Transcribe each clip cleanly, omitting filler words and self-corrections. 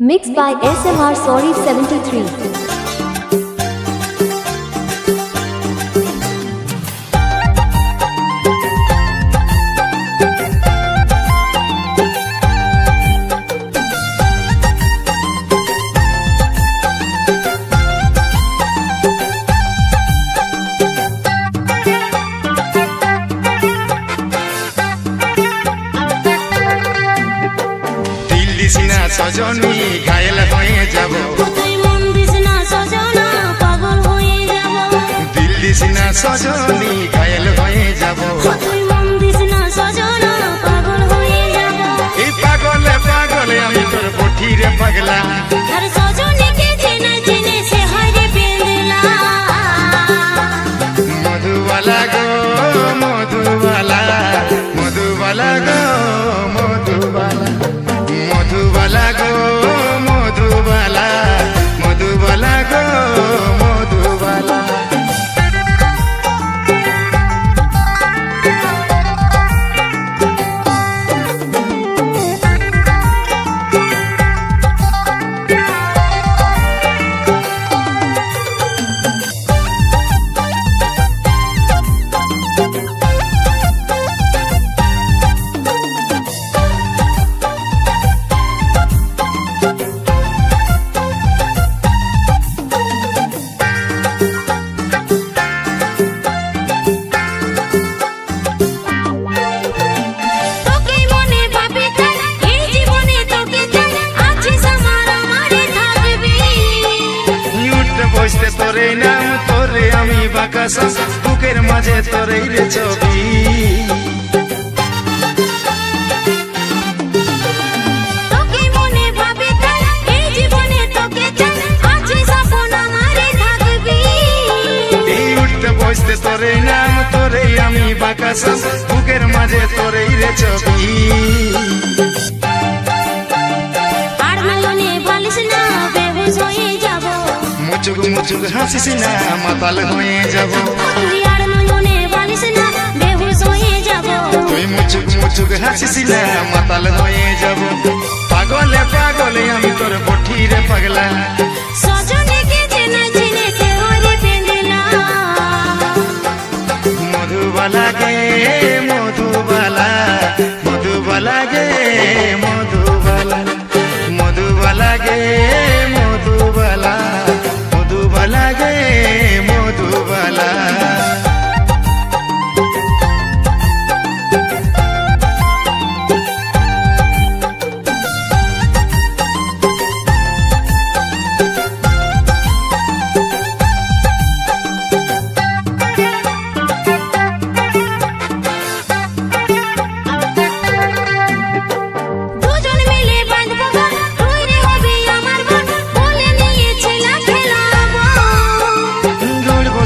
Mixed by SMR Sorry 73. Sajani ঘায়েল হয়ে যাব, তুই মন দিস না সজনা পাগল হয়ে যাব। দিল দিস না সজনী ঘায়েল হয়ে যাব, তুই মন দিস না সজনা পাগল হয়ে যাব। এই পাগলে পাগলে আমি তোর বঠিরে পাগলা, আর সজনীকে চেনে চেনে সে হয় রে বেঁধলা। মধুবালা গো মধুবালা, মধুবালা গো মধুবালা, মধুবালা গো মধুবালা, মধুবালা গো মধুবালা। বসতে তোরে নাম তোরে আমি বাকাসা, বুকের মাঝে তোরে রে ছবি। এই উঠতে বসতে তোরে নাম তোরে আমি বাকাসা, বুকের মাঝে তোরে রে ছবি। মুচুক মুচুক হাসিস না মাতাল হয়ে যাব, তুই মুচুক মুচুক হাসিস না মাতাল হয়ে যাব। পাগলে পাগলে আমি তোর বঠিরে পাগলা, মধুবালা গে মধুবালা, মধুবালা গে মধুবালা, মধুবালা গে মধুবালা, মধুবালা গে মধুবালা।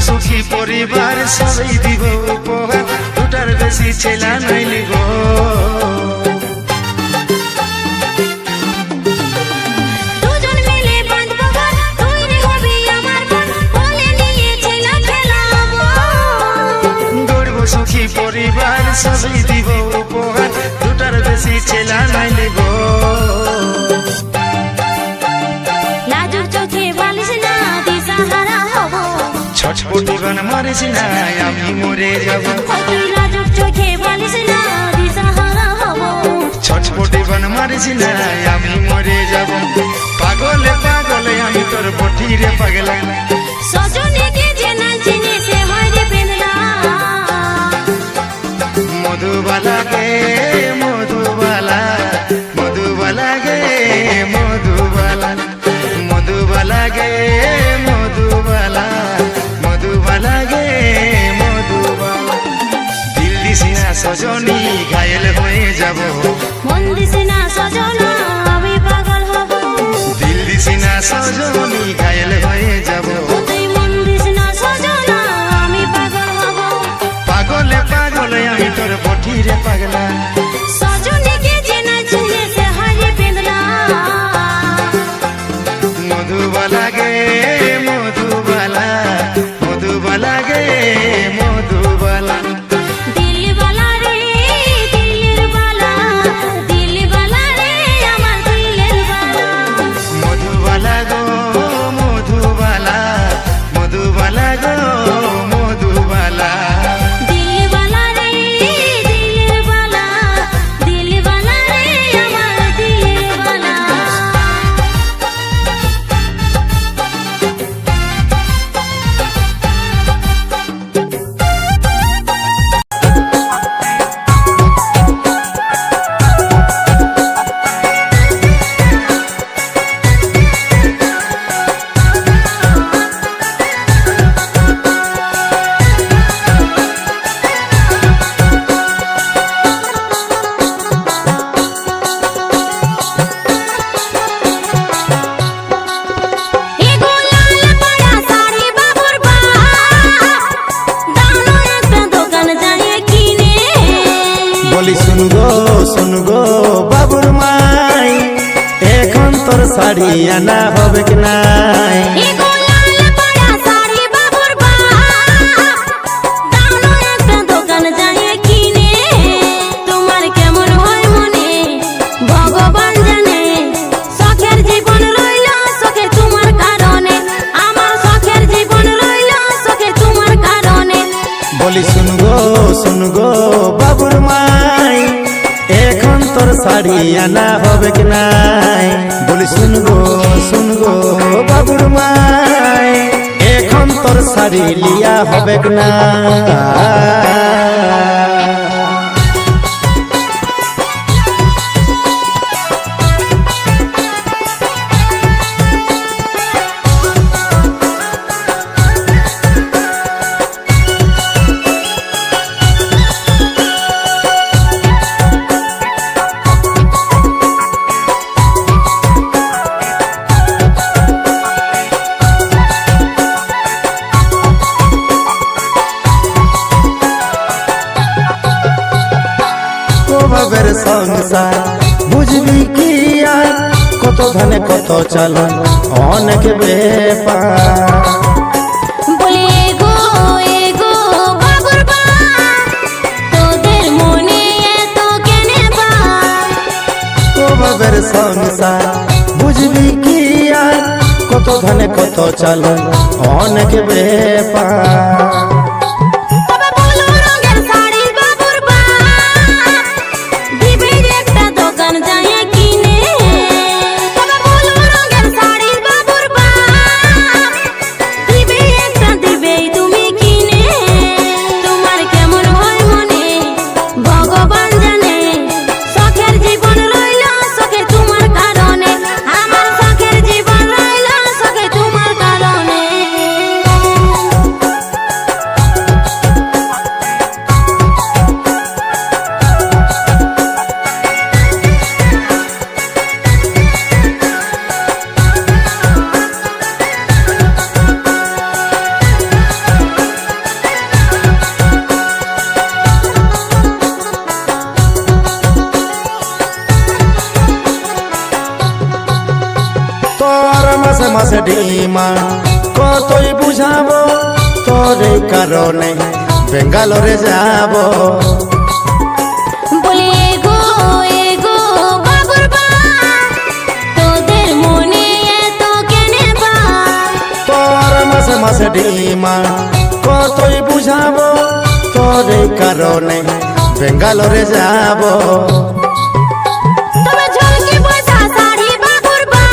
সুখী পরিবার সবাই দিব উপহার, দুটার বেশি ছেলা নইলি গো। গড়ব সুখী পরিবার সবাই দিব উপহার, দুটার বেশি ছেলা নইলি গো। ছটপটি গান মারিস না আমি মরে যাব, ছটপটি গান মারিস না আমি মরে যাব। পাগলে পাগলে আমি তোর বঠিরে পাগলা, মধুবালা গে মধুবালা, মধুবালা গে মধুবালা, মধুবালা গে মধুবালা, মধুবালা গে মধুবালা। দিল দিস না সজনী ঘায়েল হয়ে যাব, মন দিস না সজনা আমি পাগল হব। দিল দিস না সজনী ঘায়েল হয়ে যাব, তুই মন দিস না সজনা আমি পাগল হব। পাগলে পাগলে আমি তোর বঠিরে পাগলা, সজনীকে চেনা চিনে সে হয় রে বেঁধলা। মধুবালা গে মধুবালা, মধুবালা গে মধুবালা। দিল বালা রে দিলের বালা, দিল বালা রে শাড়ি আনা হবে কি নাই এগো লাল পাড়া শাড়ি বাবুর বাপ দাও না একটা দোকান যাই কিনে তোমার কেমন হয় মনে ভগবান জানে শখের জীবন রইল শখে তোমার কারণে আমার শখের জীবন রইল শখে তোমার কারণে বলি শুনগো বাবুর মাই এখন তোর শাড়ি আনা হবে কি নাই বলি শুনগো বাবুর মাই এখন তোর শাড়ি লিয়া হবে কি না ভাবের সংসার বুঝবি কি আর কত ধানে কত চালন অনেক ব্যাপার বলি এগো বাবুর বাপ তোদের মনে এত কেনে বা ভাবের সংসার বুঝবি কি আর কত ধানে কত চালন অনেক ব্যাপার তবে বলো রঙের শাড়ি বাবুর বাপ দিবে একটা দোকান যাই কিনে তবে বলো রঙের শাড়ি বাবুর বাপ দিবেই তুমি কিনে তোমার কেমন হয় মনে ভগবান জানে শখের জীবন রইল শখে তোমার কারণে আমার শখের জীবন রইল শখে তোমার কারণে তোর মাসে মাসে ডিমান্ড কতই বুঝাবো তোর এই কারণে বেঙ্গালোরে যাব বলি এগো বাবুর বাপ তোদের মনে এত কেনে বা তোর মাসে মাসে ডিমান্ড কতই বুঝাবো তোর এই কারণে বেঙ্গালোরে যাব তবে ঝলকি পয়সা শাড়ি বাবুর বাপ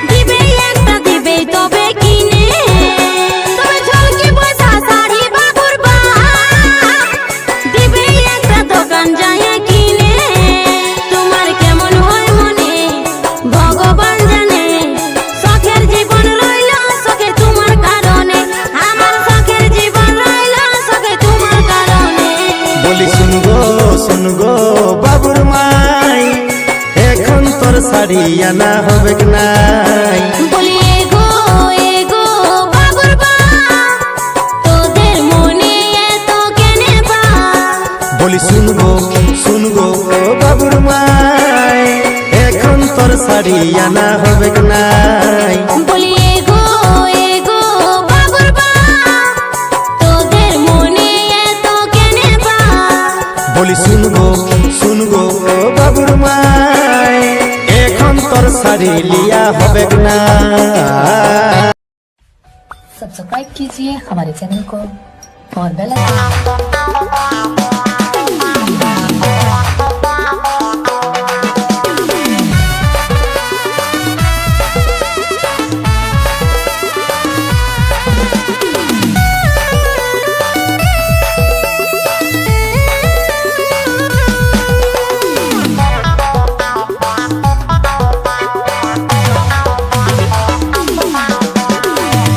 দিবেই তবে কিনে তবে ঝলকি পয়সা শাড়ি বাবুর বাপ দিবেই একটা দোকান যাই কিনে তোমার কেমন হয় মনে ভগবান জানে শখের জীবন রইল শখে তোমার কারণে আমার শখের জীবন রইল শখে তোমার কারণে বলি শুনগো বাবুর মাই এখন তোর শাড়ি আনা হবে কি নাই বলি এগো বাবুর বাপ তোদের মনে এত কেনে বা বলি শুনগো বাবুর মাই এখন তোর শাড়ি আনা হবে কি নাই বলি এগো বাবুর বাপ তোদের মনে এত কেনে বা বলি শুনগো বাবুর মাই এখন তোর শাড়ি লিয়া হবে কি না सब्सक्राइब कीजिए हमारे चैनल को और बेल आइकन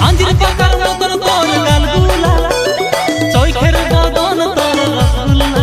আঞ্জির পাকার মতন তোর গালগুলা চৈখের বদন তোর রসগুল্লা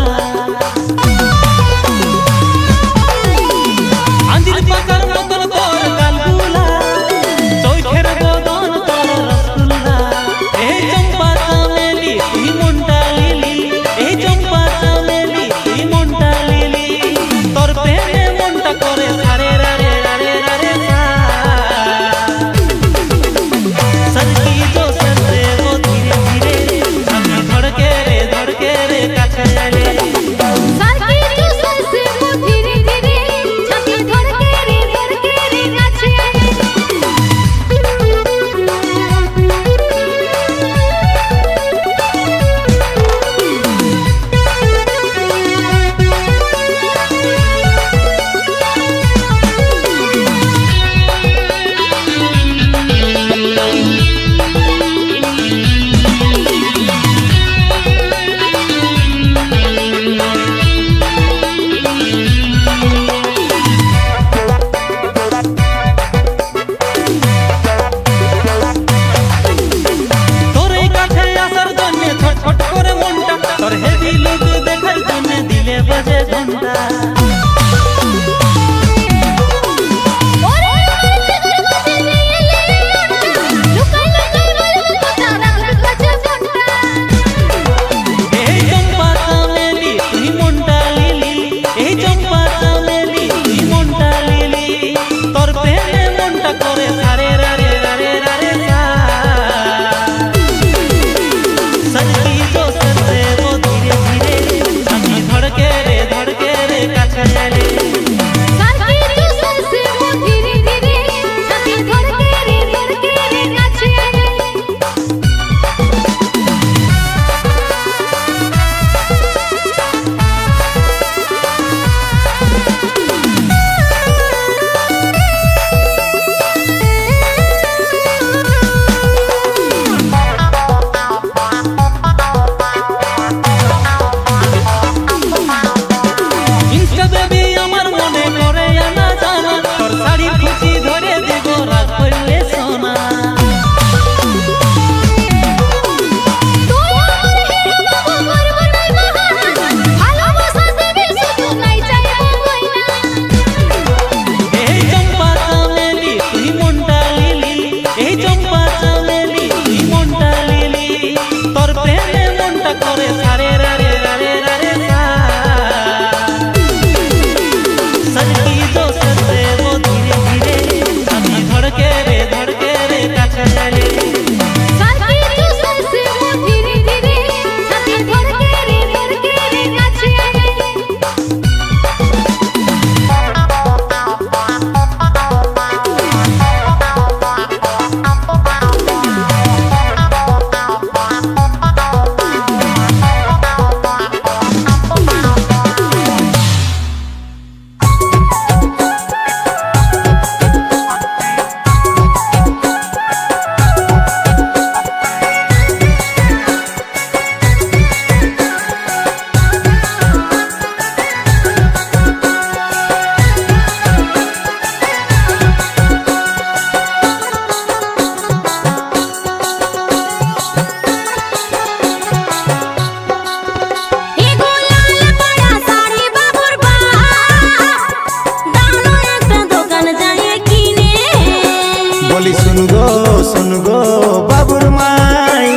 শুনগো বাবুর মাই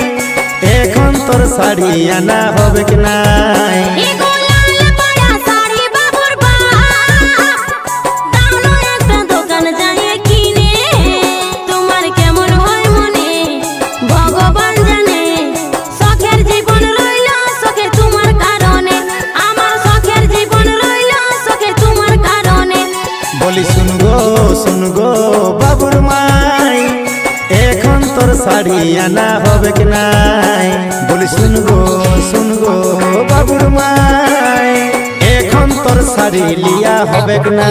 এখন তোর শাড়ি আনা হবে কি নাই এগো লাল পরা শাড়ি বাবুর বাপ দাও না একটা দোকান যাইয়ে কিনে তোমার কেমন হয় মনে ভগবান জানে শখের জীবন রইল শখে তোমার কারণে আমার শখের জীবন রইল শখে তোমার কারণে বলি শুনগো বাবুর মাই এখন তোর শাড়ি আনা হবে কি নাই বলি শুনগো বাবুর মাই এখন তোর শাড়ি লিয়া হবে কি না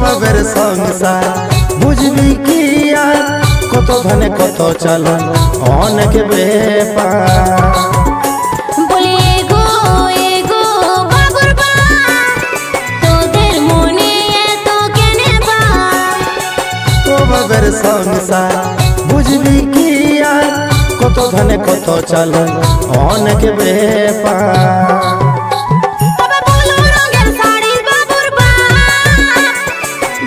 ভাবের সংসার বুঝবি কি আর কত ধনে কত চালন অনেক ব্যাপার বলি এগো বাবুর বাপ তোদের মনে এত কেনে বা ভাবের সংসার বুঝবি কি আর কত ধনে কত চালন অনেক ব্যাপার তবে বলো রঙের শাড়ি বাবুর বাপ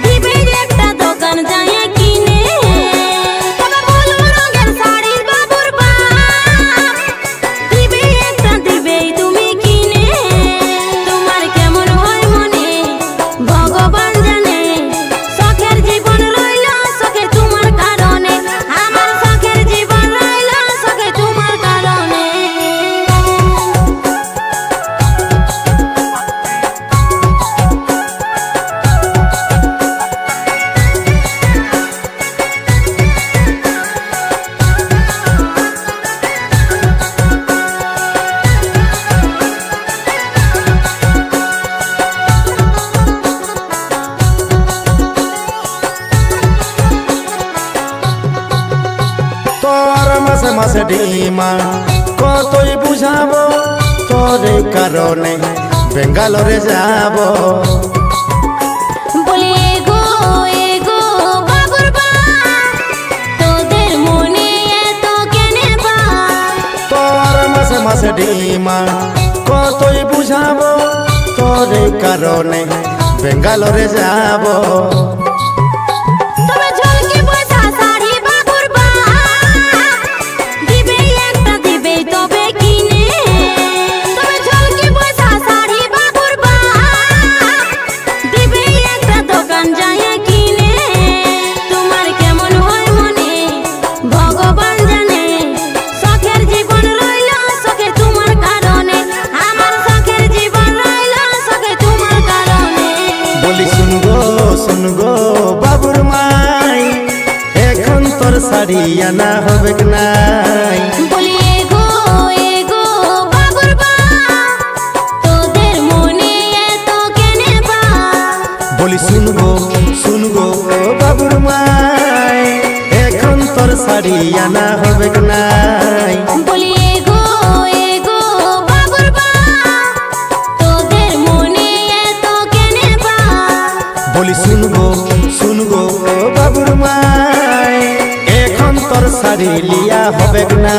দিবে একটা দোকান যাইয়ে কিনে তবে বলো রঙের শাড়ি বাবুর বাপ দিবেই তুমি কিনে তোমার কেমন হয় মনে ভগবান জানে শখের জীবন রইল শখে তোমার কারণে আমার শখের জীবন রইল শখে তোমার কারণে তোর মাসে মাসে ডিমান্ড কতই বুঝাবো তোর এই কারণে বেঙ্গালোরে যাব বলি এগো বাবুর বাপ তোদের মনে এত কেনে বা তোর মাসে মাসে ডিমান্ড কতই বুঝাবো তোর এই কারণে বেঙ্গালোরে যাব তবে ঝলকে পয়সা শাড়ি বাবুর বাপ দিবেই তবে কিনে তবে ঝলকে পয়সা শাড়ি বাবুর বাপ দিবেই একটা দোকান যাইয়ে কিনে তোমার কেমন হয় মনে ভগবান জানে শখের জীবন রইল শখে তোমার কারণে আমার শখের জীবন রইল শখে তোমার কারণে বলি শুনগো বাবুর মাই এখন তোর শাড়ি আনা হবে কি নাই বলি এগো বাবুর বাপ তোদের মনে এত কেনে বা বলি শুনগো বাবুর মাই এখন তোর শাড়ি আনা হবে কি নাই বলি এগো বাবুর বাপ তোদের মনে এত কেনে বা বলি শুনগো বাবুর মাই এখন তোর শাড়ি লিয়া হবে কি না